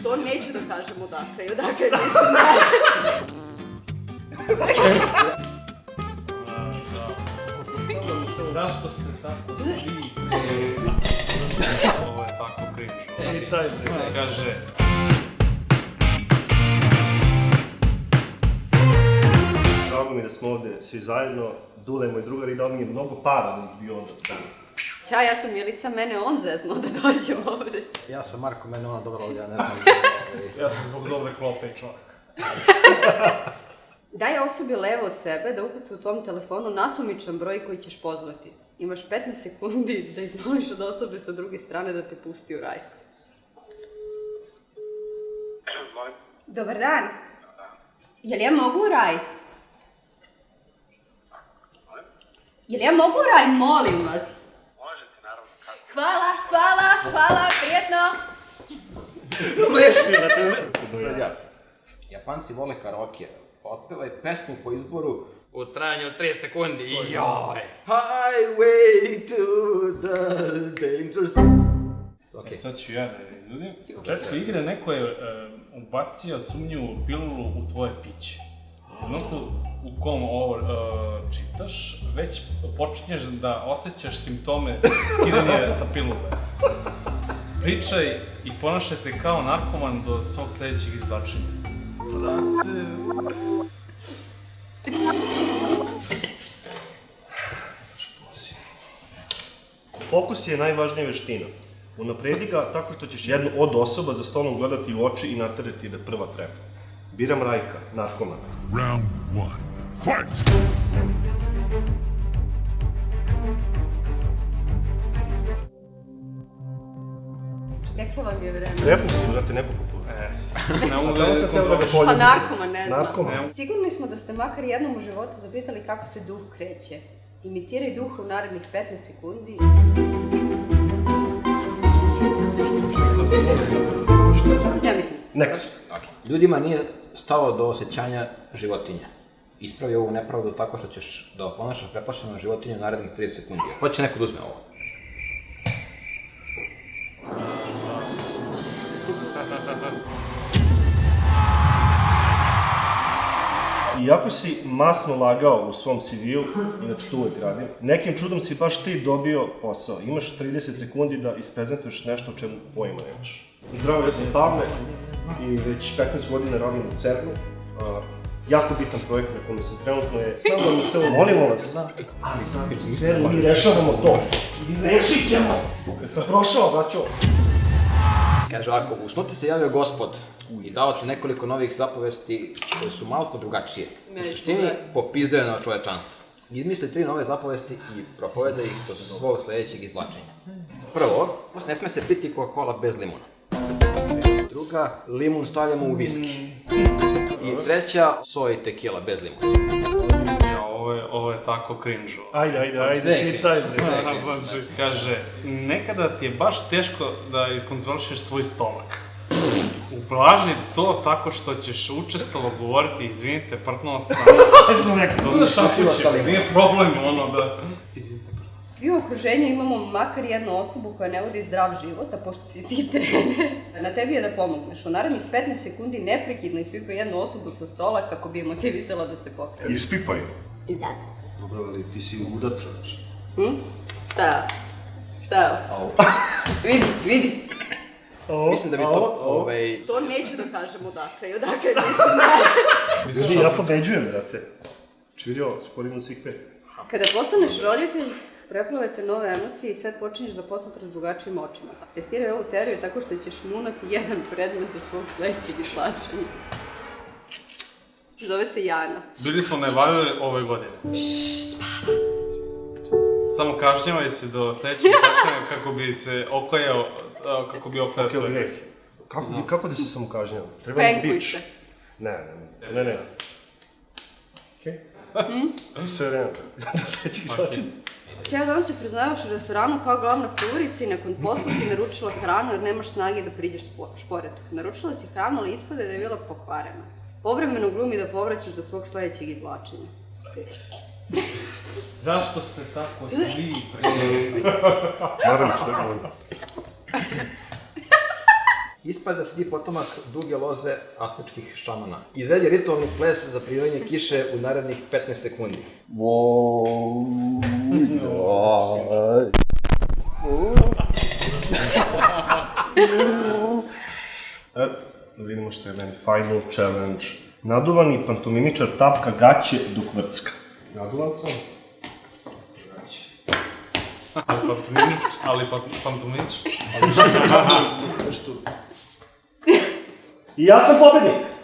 To neću da kažem odakle i odakle mislim ne. Zašto ste tako svi? Ovo je tako cringe. Kaže... Drago mi da smo ovde svi zajedno. Dule, moj drugar, i dao mi je mnogo para da ih bi onda danas. Ćao, ja sam Milica, mene on zezno da dođem ovde. Ja sam Marko, mene ona dovela ovdje, ja ne znam. Ja sam zbog dobre klope i čovjek. Daj osobi levo od sebe da ukuca u tvom telefonu nasumičan broj koji ćeš pozvati. Imaš 15 sekundi da izmoliš od osobe sa druge strane da te pusti u raj. Dobar dan. Jel ja mogu u raj? Jel ja mogu u raj, molim vas? Možete, naravno, kako? Hvala, prijetno. Sad ja. Japanci vole karaoke. Otpevaj pesmu po izboru u trajanju od 30 sekundi i joj. Highway to the danger zone. Okay. Sad ću ja da izvodim. U početku igre neko je ubacio sumnjivu pilulu u tvoje piće. U trenutku u kom ovo čitaš, već počinješ da osjećaš simptome skidanja sa pilule. Pričaj i ponašaj se kao narkoman do svog sljedećeg izvlačenja. Brate... Fokus je najvažnija veština. Unapredi ga tako što ćeš jednu od osoba za stolom gledati u oči i naterati da prva treba. Biram Rajka, narkoman. Round 1. Fight! Steklo vam je vreme. Trepnuo si, brate, nekoliko puta. Pa narkoman, ne znam. Narkoman. Sigurni smo da ste makar jednom u životu zapitali kako se duh kreće. Imitiraj duha u narednih 15 sekundi. Ja mislim. Next. Ljudima nije stalo do osjećanja životinja. Ispravi ovu nepravdu tako što ćeš da ponašaš preplašenu životinju u narednih 30 sekundi. Hoće neko da uzme ovo. Iako si masno lagao u svom CV-u, inače to uvek radim, nekim čudom si baš ti dobio posao. Imaš 30 sekundi da isprezentuješ nešto o čemu pojma nemaš. Zdravo, ja sam Pavle i već 15 godina radim u CERN-u. Jako bitan projekt na kome sam trenutno je... Samo da mi se ovo molimo vas, ali sad u CERN-u mi rešavamo to. I rešit ćemo! Kad sam prošao, braćo! Kaže ovako, u snu ti se javio gospod i dao ti nekoliko novih zapovesti koje su malko drugačije. U suštini, popizdeo je na čovečanstvo. Izmisli 3 nove zapovesti i propoveda ih do svog sljedećeg izvlačenja. Prvo, ne sme se piti Coca-Cola bez limuna. Druga, limun stavljamo u viski. I treća, soj i tequila bez limuna. Ovo je tako cringe. Ajde, čitaj. Znači, kaže, nekada ti je baš teško da iskontrolišeš svoj stomak. Ublaži to tako što ćeš učestalo govoriti, izvinite, prtnuo sam. Nije problem ono da... Izvinite, prtnuo sam. Svi u okruženju imamo makar jednu osobu koja ne vodi zdrav život, a pošto si ti trener, na tebi je da pomogneš. U narednih 15 sekundi neprekidno ispipaj jednu osobu sa stola kako bi je motivisala da se pokrene. Ispipaj. Da. Dobro, ali ti si luda, čovječ. Šta? Vidi. Mislim da bi to, To neću da kažem odakle i odakle mislim ne. Ja pobeđujem, brate. Vidio, skorimo svih 5. Kada postaneš roditelj, preplavete nove emocije i sve počinješ da posmatraš drugačijim očima. Testiraj ovu teoriju tako što ćeš munati jedan predmet do svog sledećeg izvlačenja. Zove se Jana. Bili smo najvaljali ove godine. Samo kažnjavaj se do sljedećeg izvlačenja kako bi se okojao, sve greh. Kako da se samo kažnjava? Spenkuj se. Ne. Okej? Sve vreme, do sljedećeg izvlačenja. Cijel dan se priznavaš u restoranu kao glavna kurica i nakon posla si naručila hranu jer nemaš snage da priđeš šporetu. Naručila si hranu, ali ispade da je bila pokvarena. Povremeno glumi da povraćaš do svog sljedećeg izvlačenja. Zašto ste tako svi Naravno ću da govorim. Ispada da si ti potomak duge loze astičkih šamana. Izvedi ritualni ples za pririvanje kiše u narednih 15 sekundi. Da vidimo što je meni final challenge. Naduvani pantomimičar tapka gaće dok vrcka. Naduvan sam. Ali pantomić. I ja sam pobednik!